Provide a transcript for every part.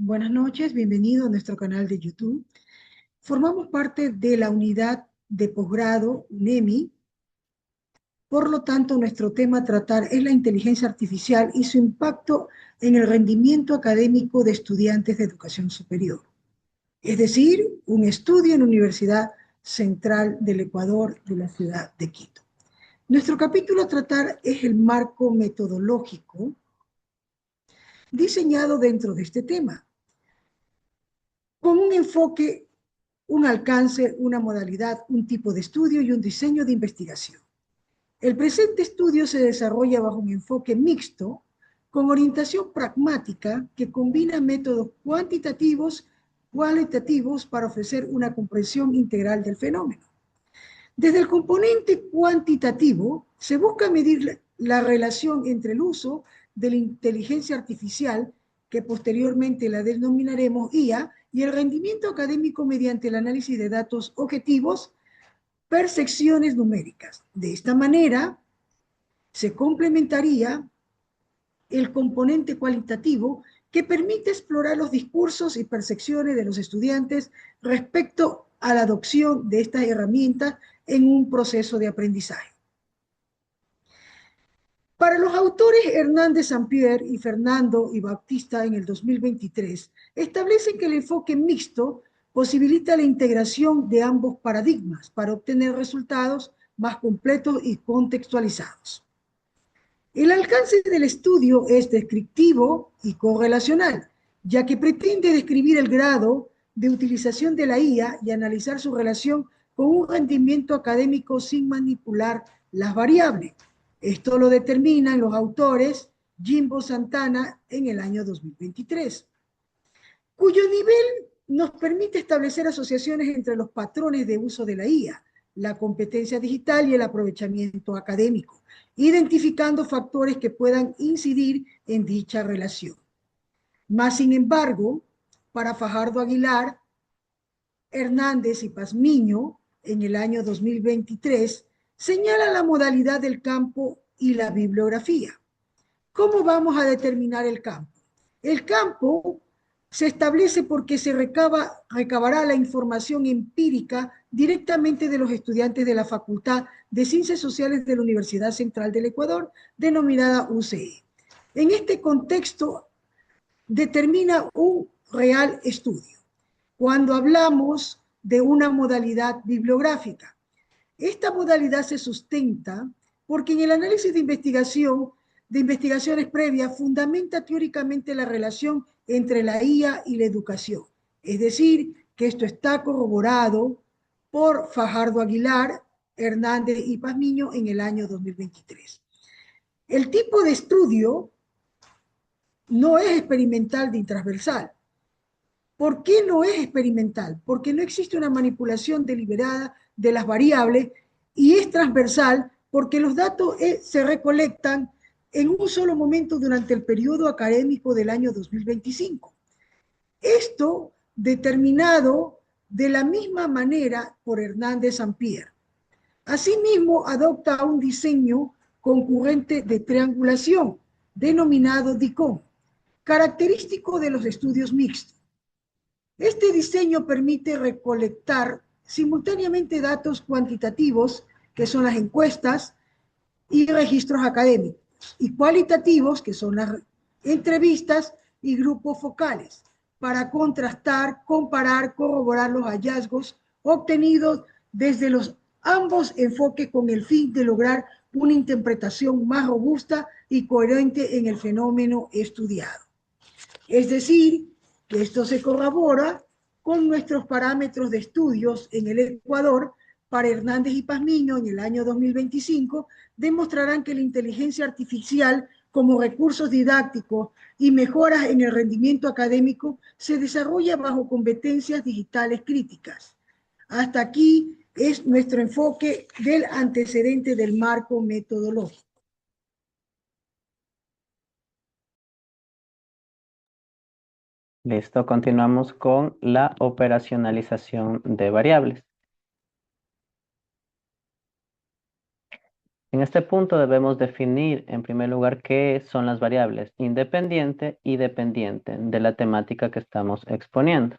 Buenas noches, bienvenido a nuestro canal de YouTube. Formamos parte de la unidad de posgrado UNEMI, por lo tanto nuestro tema a tratar es la inteligencia artificial y su impacto en el rendimiento académico de estudiantes de educación superior. Es decir, un estudio en la Universidad Central del Ecuador de la ciudad de Quito. Nuestro capítulo a tratar es el marco metodológico diseñado dentro de este tema, con un enfoque, un alcance, una modalidad, un tipo de estudio y un diseño de investigación. El presente estudio se desarrolla bajo un enfoque mixto con orientación pragmática que combina métodos cuantitativos, cualitativos para ofrecer una comprensión integral del fenómeno. Desde el componente cuantitativo se busca medir la relación entre el uso de la inteligencia artificial, que posteriormente la denominaremos IA, y el rendimiento académico mediante el análisis de datos objetivos, percepciones numéricas. De esta manera, se complementaría el componente cualitativo que permite explorar los discursos y percepciones de los estudiantes respecto a la adopción de estas herramientas en un proceso de aprendizaje. Para los autores Hernández Sampier y Fernando y Bautista en el 2023, establecen que el enfoque mixto posibilita la integración de ambos paradigmas para obtener resultados más completos y contextualizados. El alcance del estudio es descriptivo y correlacional, ya que pretende describir el grado de utilización de la IA y analizar su relación con un rendimiento académico sin manipular las variables. Esto lo determinan los autores Jimbo Santana en el año 2023, cuyo nivel nos permite establecer asociaciones entre los patrones de uso de la IA, la competencia digital y el aprovechamiento académico, identificando factores que puedan incidir en dicha relación. Más sin embargo, para Fajardo Aguilar, Hernández y Pazmiño, en el año 2023, señala la modalidad del campo y la bibliografía. ¿Cómo vamos a determinar el campo? El campo se establece porque se recabará la información empírica directamente de los estudiantes de la Facultad de Ciencias Sociales de la Universidad Central del Ecuador, denominada UCE. En este contexto, determina un real estudio. Cuando hablamos de una modalidad bibliográfica, esta modalidad se sustenta porque en el análisis de investigaciones previas, fundamenta teóricamente la relación entre la IA y la educación. Es decir, que esto está corroborado por Fajardo Aguilar, Hernández y Pazmiño en el año 2023. El tipo de estudio no es experimental ni transversal. ¿Por qué no es experimental? Porque no existe una manipulación deliberada de las variables y es transversal porque los datos se recolectan en un solo momento durante el periodo académico del año 2025. Esto determinado de la misma manera por Hernández Sampier. Asimismo, adopta un diseño concurrente de triangulación, denominado DICOM, característico de los estudios mixtos. Este diseño permite recolectar simultáneamente datos cuantitativos, que son las encuestas y registros académicos, y cualitativos, que son las entrevistas y grupos focales, para contrastar, comparar, corroborar los hallazgos obtenidos desde los ambos enfoques con el fin de lograr una interpretación más robusta y coherente en el fenómeno estudiado. Es decir, que esto se corrobora con nuestros parámetros de estudios en el Ecuador. Para Hernández y Pazmiño en el año 2025 demostrarán que la inteligencia artificial como recursos didácticos y mejoras en el rendimiento académico se desarrolla bajo competencias digitales críticas. Hasta aquí es nuestro enfoque del antecedente del marco metodológico. Listo, continuamos con la operacionalización de variables. En este punto debemos definir en primer lugar qué son las variables independiente y dependiente de la temática que estamos exponiendo.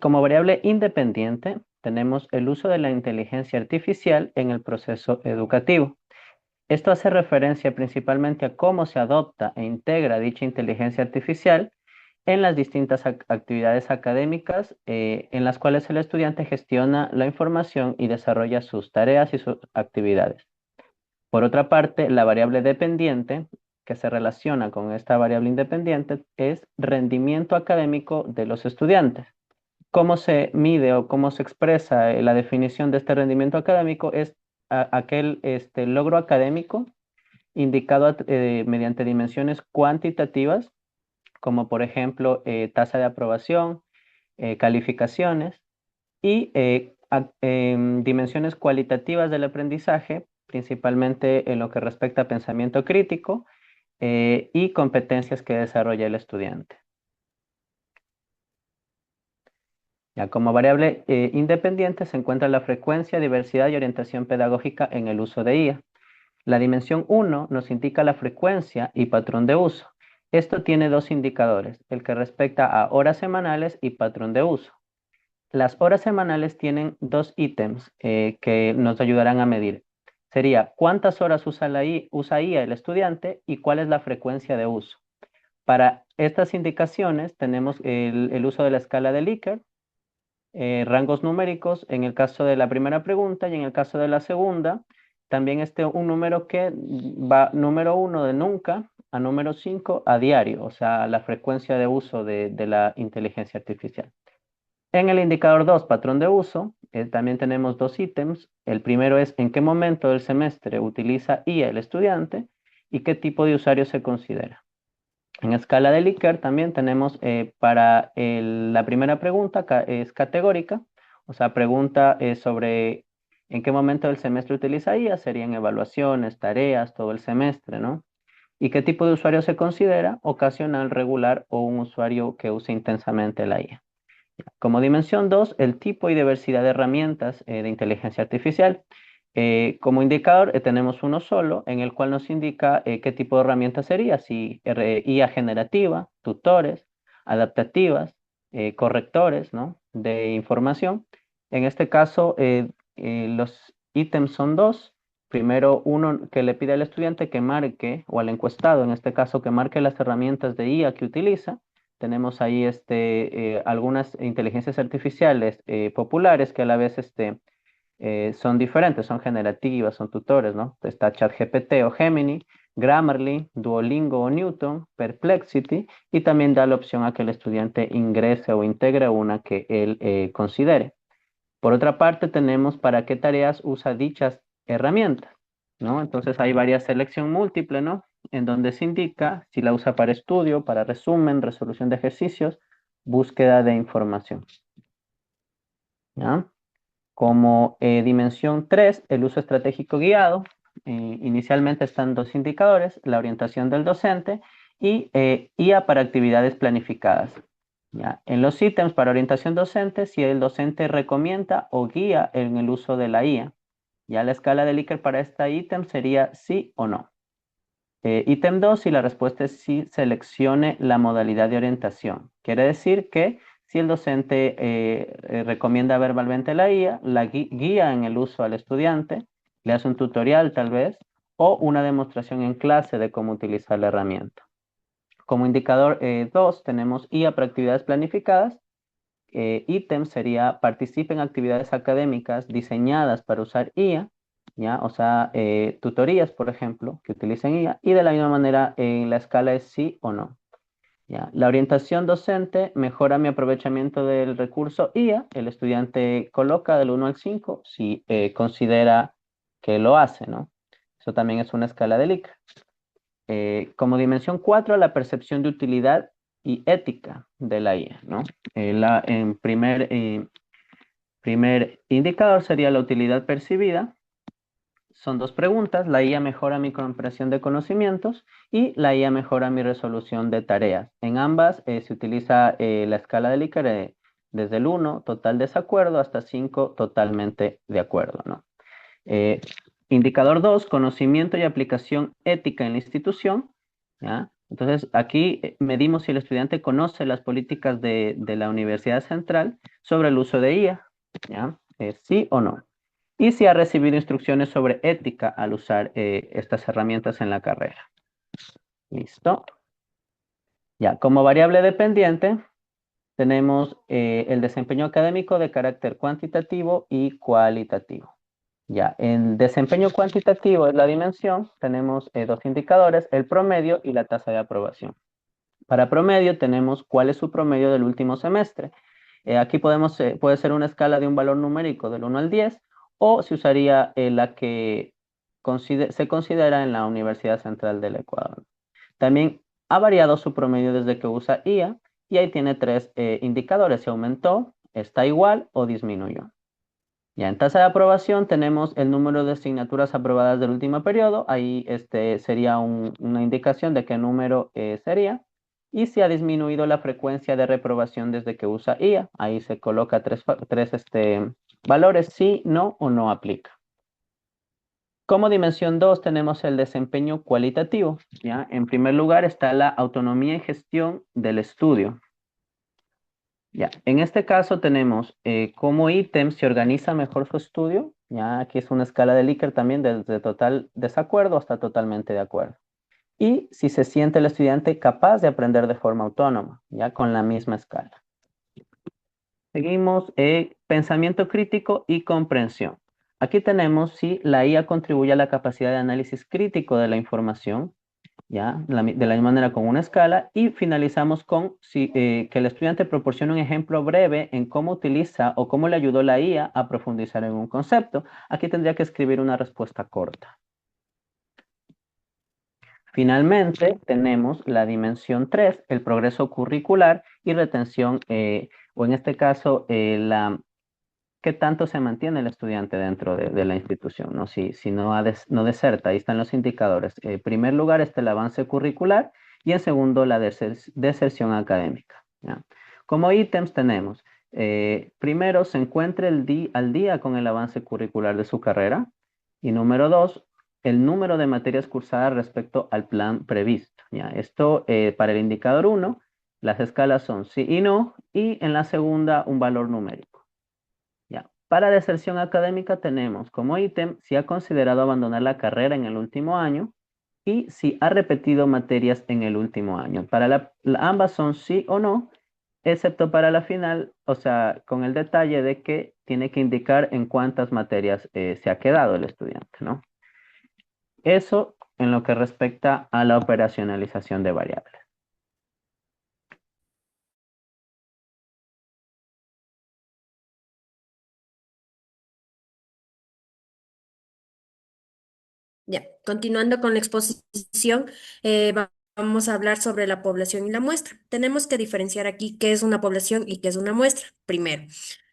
Como variable independiente tenemos el uso de la inteligencia artificial en el proceso educativo. Esto hace referencia principalmente a cómo se adopta e integra dicha inteligencia artificial en las distintas actividades académicas en las cuales el estudiante gestiona la información y desarrolla sus tareas y sus actividades. Por otra parte, la variable dependiente que se relaciona con esta variable independiente es rendimiento académico de los estudiantes. ¿Cómo se mide o cómo se expresa la definición de este rendimiento académico? Es aquel logro académico indicado mediante dimensiones cuantitativas, como por ejemplo tasa de aprobación, calificaciones y dimensiones cualitativas del aprendizaje, principalmente en lo que respecta a pensamiento crítico y competencias que desarrolla el estudiante. Ya, como variable independiente se encuentra la frecuencia, diversidad y orientación pedagógica en el uso de IA. La dimensión 1 nos indica la frecuencia y patrón de uso. Esto tiene dos indicadores, el que respecta a horas semanales y patrón de uso. Las horas semanales tienen dos ítems que nos ayudarán a medir. Sería cuántas horas usa IA el estudiante y cuál es la frecuencia de uso. Para estas indicaciones tenemos el uso de la escala de Likert, rangos numéricos en el caso de la primera pregunta y en el caso de la segunda, también un número que va número 1 de nunca a número 5 a diario, o sea, la frecuencia de uso de la inteligencia artificial. En el indicador 2, patrón de uso, también tenemos dos ítems. El primero es en qué momento del semestre utiliza IA el estudiante y qué tipo de usuario se considera. En escala de Likert también tenemos para la primera pregunta es categórica, o sea, pregunta sobre en qué momento del semestre utiliza IA, serían evaluaciones, tareas, todo el semestre, ¿no? ¿Y qué tipo de usuario se considera? Ocasional, regular o un usuario que use intensamente la IA. Como dimensión 2, el tipo y diversidad de herramientas de inteligencia artificial. Como indicador tenemos uno solo, en el cual nos indica qué tipo de herramienta sería, si IA generativa, tutores, adaptativas, correctores, ¿no?, de información. En este caso, los ítems son dos. Primero, uno que le pide al estudiante que marque, o al encuestado, en este caso, que marque las herramientas de IA que utiliza. Tenemos ahí algunas inteligencias artificiales populares que a la vez son diferentes, son generativas, son tutores, ¿no? Está ChatGPT o Gemini, Grammarly, Duolingo o Newton, Perplexity, y también da la opción a que el estudiante ingrese o integre una que él considere. Por otra parte, tenemos para qué tareas usa dichas herramientas, ¿no? Entonces hay varias selección múltiple, ¿no? En donde se indica si la usa para estudio, para resumen, resolución de ejercicios, búsqueda de información, ¿ya? Como dimensión 3, el uso estratégico guiado. Inicialmente están dos indicadores, la orientación del docente y IA para actividades planificadas. ¿Ya? En los ítems para orientación docente, si el docente recomienda o guía en el uso de la IA. Ya la escala de Likert para este ítem sería sí o no. Ítem 2, si la respuesta es sí, seleccione la modalidad de orientación. Quiere decir que si el docente recomienda verbalmente la IA, la guía en el uso al estudiante, le hace un tutorial tal vez, o una demostración en clase de cómo utilizar la herramienta. Como indicador 2 tenemos IA para actividades planificadas. Ítem sería participe en actividades académicas diseñadas para usar IA, ¿ya? O sea, tutorías, por ejemplo, que utilicen IA, y de la misma manera la escala es sí o no. ¿Ya? La orientación docente mejora mi aprovechamiento del recurso IA. El estudiante coloca del 1 al 5 si considera que lo hace, ¿no? Eso también es una escala de Likert. Como dimensión 4, la percepción de utilidad y ética de la IA, ¿no? En primer indicador sería la utilidad percibida. Son dos preguntas. La IA mejora mi comprensión de conocimientos y la IA mejora mi resolución de tareas. En ambas se utiliza la escala de Likert desde el 1, total desacuerdo, hasta 5, totalmente de acuerdo, ¿no? Indicador 2, conocimiento y aplicación ética en la institución. ¿Ya? Entonces, aquí medimos si el estudiante conoce las políticas de la Universidad Central sobre el uso de IA. ¿Ya? Sí o no. Y si ha recibido instrucciones sobre ética al usar estas herramientas en la carrera. Listo. Ya, como variable dependiente, tenemos el desempeño académico de carácter cuantitativo y cualitativo. Ya, en desempeño cuantitativo es la dimensión, tenemos dos indicadores, el promedio y la tasa de aprobación. Para promedio tenemos cuál es su promedio del último semestre. Aquí puede ser una escala de un valor numérico del 1 al 10 o se usaría la que se considera en la Universidad Central del Ecuador. También ha variado su promedio desde que usa IA y ahí tiene tres indicadores, si aumentó, está igual o disminuyó. Ya, en tasa de aprobación tenemos el número de asignaturas aprobadas del último periodo. Ahí sería una indicación de qué número sería. Y si ha disminuido la frecuencia de reprobación desde que usa IA. Ahí se coloca tres valores, sí, no o no aplica. Como dimensión 2 tenemos el desempeño cualitativo. ¿Ya? En primer lugar está la autonomía y gestión del estudio. Ya, en este caso tenemos como ítem se organiza mejor su estudio. Ya, aquí es una escala de Likert también desde total desacuerdo hasta totalmente de acuerdo. Y si se siente el estudiante capaz de aprender de forma autónoma, ya con la misma escala. Seguimos, pensamiento crítico y comprensión. Aquí tenemos si la IA contribuye a la capacidad de análisis crítico de la información, ¿ya? De la misma manera con una escala y finalizamos con que el estudiante proporcione un ejemplo breve en cómo utiliza o cómo le ayudó la IA a profundizar en un concepto. Aquí tendría que escribir una respuesta corta. Finalmente, tenemos la dimensión 3, el progreso curricular y retención, o en este caso, qué tanto se mantiene el estudiante dentro de la institución, ¿no? Si no, no deserta, ahí están los indicadores. En primer lugar está el avance curricular y en segundo la deserción académica. ¿Ya? Como ítems tenemos, primero, se encuentre al día con el avance curricular de su carrera y número 2, el número de materias cursadas respecto al plan previsto. ¿Ya? Esto para el indicador 1, las escalas son sí y no y en la segunda un valor numérico. Ya. Para deserción académica tenemos como ítem si ha considerado abandonar la carrera en el último año y si ha repetido materias en el último año. Para ambas son sí o no, excepto para la final, o sea, con el detalle de que tiene que indicar en cuántas materias se ha quedado el estudiante, ¿no? Eso en lo que respecta a la operacionalización de variables. Ya, continuando con la exposición, vamos a hablar sobre la población y la muestra. Tenemos que diferenciar aquí qué es una población y qué es una muestra. Primero,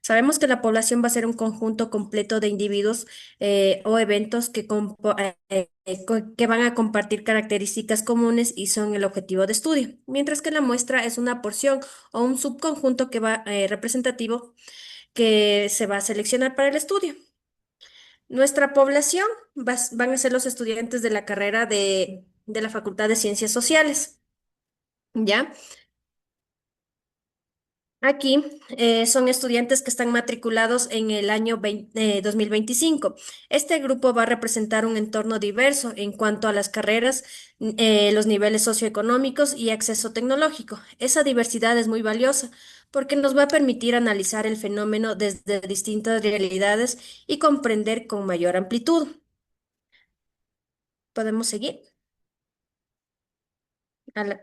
sabemos que la población va a ser un conjunto completo de individuos o eventos que van a compartir características comunes y son el objetivo de estudio, mientras que la muestra es una porción o un subconjunto que va representativo que se va a seleccionar para el estudio. Nuestra población van a ser los estudiantes de la carrera de la Facultad de Ciencias Sociales, ¿ya? Aquí son estudiantes que están matriculados en el año 2025. Este grupo va a representar un entorno diverso en cuanto a las carreras, los niveles socioeconómicos y acceso tecnológico. Esa diversidad es muy valiosa porque nos va a permitir analizar el fenómeno desde distintas realidades y comprender con mayor amplitud. ¿Podemos seguir?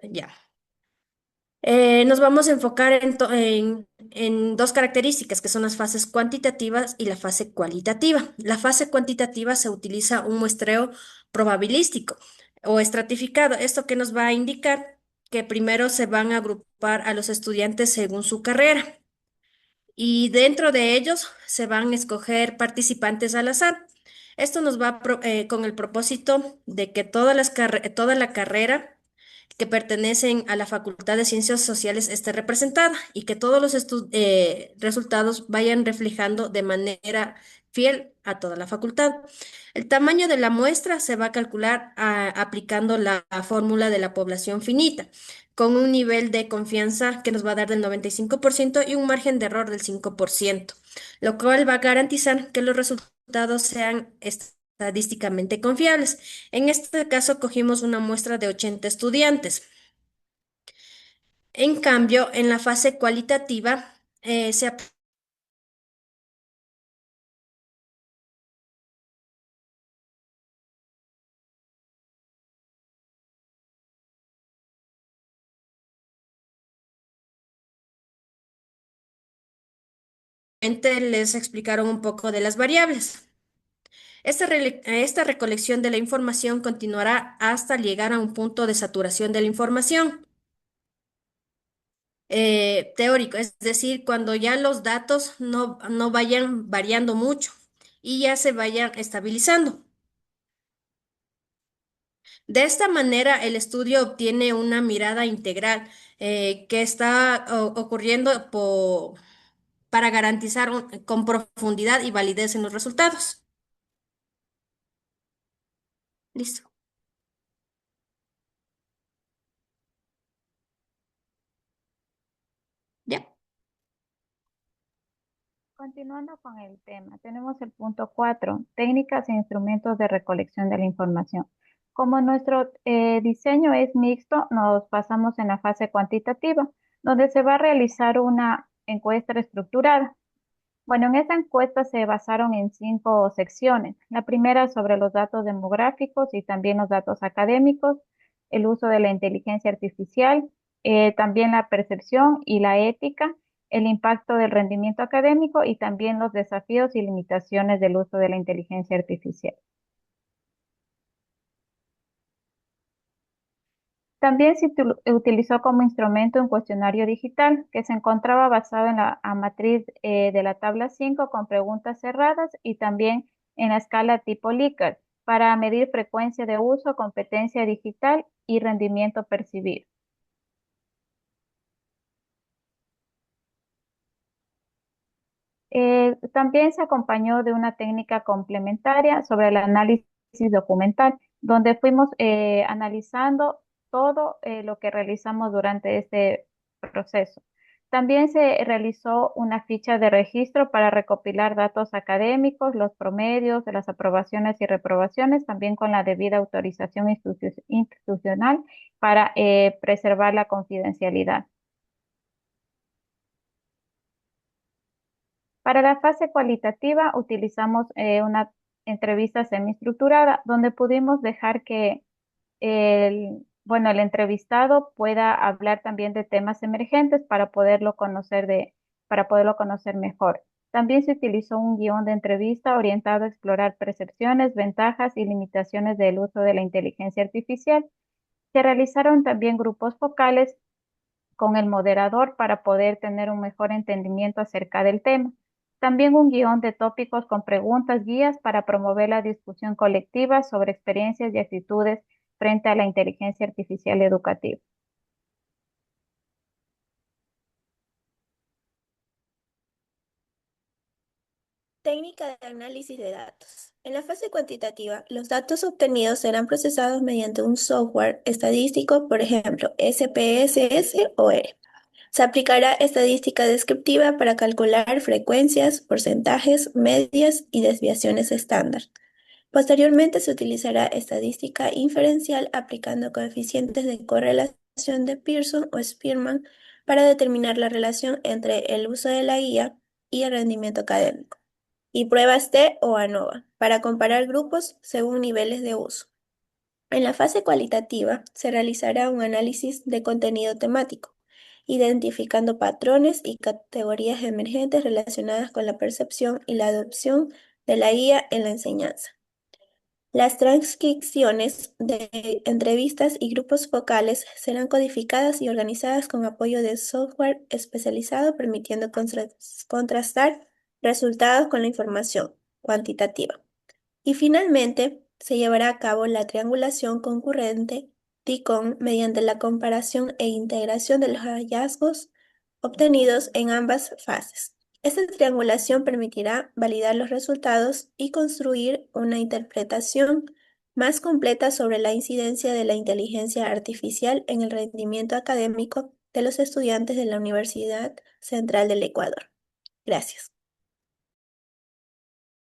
Ya. Nos vamos a enfocar en dos características, que son las fases cuantitativas y la fase cualitativa. La fase cuantitativa se utiliza un muestreo probabilístico o estratificado. Esto que nos va a indicar que primero se van a agrupar a los estudiantes según su carrera y dentro de ellos se van a escoger participantes al azar. Esto nos va con el propósito de que toda la carrera que pertenecen a la Facultad de Ciencias Sociales esté representada y que todos los resultados vayan reflejando de manera fiel a toda la facultad. El tamaño de la muestra se va a calcular aplicando la fórmula de la población finita, con un nivel de confianza que nos va a dar del 95% y un margen de error del 5%, lo cual va a garantizar que los resultados sean estadísticamente confiables. En este caso, cogimos una muestra de 80 estudiantes. En cambio, en la fase cualitativa, se les explicaron un poco de las variables. Esta recolección de la información continuará hasta llegar a un punto de saturación de la información teórico, es decir, cuando ya los datos no vayan variando mucho y ya se vayan estabilizando. De esta manera, el estudio obtiene una mirada integral que está ocurriendo para garantizar con profundidad y validez en los resultados. Listo. ¿Ya? Continuando con el tema, tenemos el punto 4, técnicas e instrumentos de recolección de la información. Como nuestro diseño es mixto, nos pasamos en la fase cuantitativa, donde se va a realizar una encuesta estructurada. Bueno, en esta encuesta se basaron en 5 secciones. La primera sobre los datos demográficos y también los datos académicos, el uso de la inteligencia artificial, también la percepción y la ética, el impacto del rendimiento académico y también los desafíos y limitaciones del uso de la inteligencia artificial. También se utilizó como instrumento un cuestionario digital que se encontraba basado en la matriz de la tabla 5 con preguntas cerradas y también en la escala tipo Likert para medir frecuencia de uso, competencia digital y rendimiento percibido. También se acompañó de una técnica complementaria sobre el análisis documental, donde fuimos analizando todo lo que realizamos durante este proceso. También se realizó una ficha de registro para recopilar datos académicos, los promedios de las aprobaciones y reprobaciones, también con la debida autorización institucional para preservar la confidencialidad. Para la fase cualitativa utilizamos una entrevista semiestructurada donde pudimos dejar que el entrevistado pueda hablar también de temas emergentes para poderlo conocer mejor. También se utilizó un guión de entrevista orientado a explorar percepciones, ventajas y limitaciones del uso de la inteligencia artificial. Se realizaron también grupos focales con el moderador para poder tener un mejor entendimiento acerca del tema. También un guión de tópicos con preguntas guías para promover la discusión colectiva sobre experiencias y actitudes frente a la inteligencia artificial educativa. Técnica de análisis de datos. En la fase cuantitativa, los datos obtenidos serán procesados mediante un software estadístico, por ejemplo, SPSS o R. Se aplicará estadística descriptiva para calcular frecuencias, porcentajes, medias y desviaciones estándar. Posteriormente se utilizará estadística inferencial aplicando coeficientes de correlación de Pearson o Spearman para determinar la relación entre el uso de la guía y el rendimiento académico. Y pruebas T o ANOVA para comparar grupos según niveles de uso. En la fase cualitativa se realizará un análisis de contenido temático, identificando patrones y categorías emergentes relacionadas con la percepción y la adopción de la guía en la enseñanza. Las transcripciones de entrevistas y grupos focales serán codificadas y organizadas con apoyo de software especializado, permitiendo contrastar resultados con la información cuantitativa. Y finalmente, se llevará a cabo la triangulación concurrente TICON mediante la comparación e integración de los hallazgos obtenidos en ambas fases. Esta triangulación permitirá validar los resultados y construir una interpretación más completa sobre la incidencia de la inteligencia artificial en el rendimiento académico de los estudiantes de la Universidad Central del Ecuador. Gracias.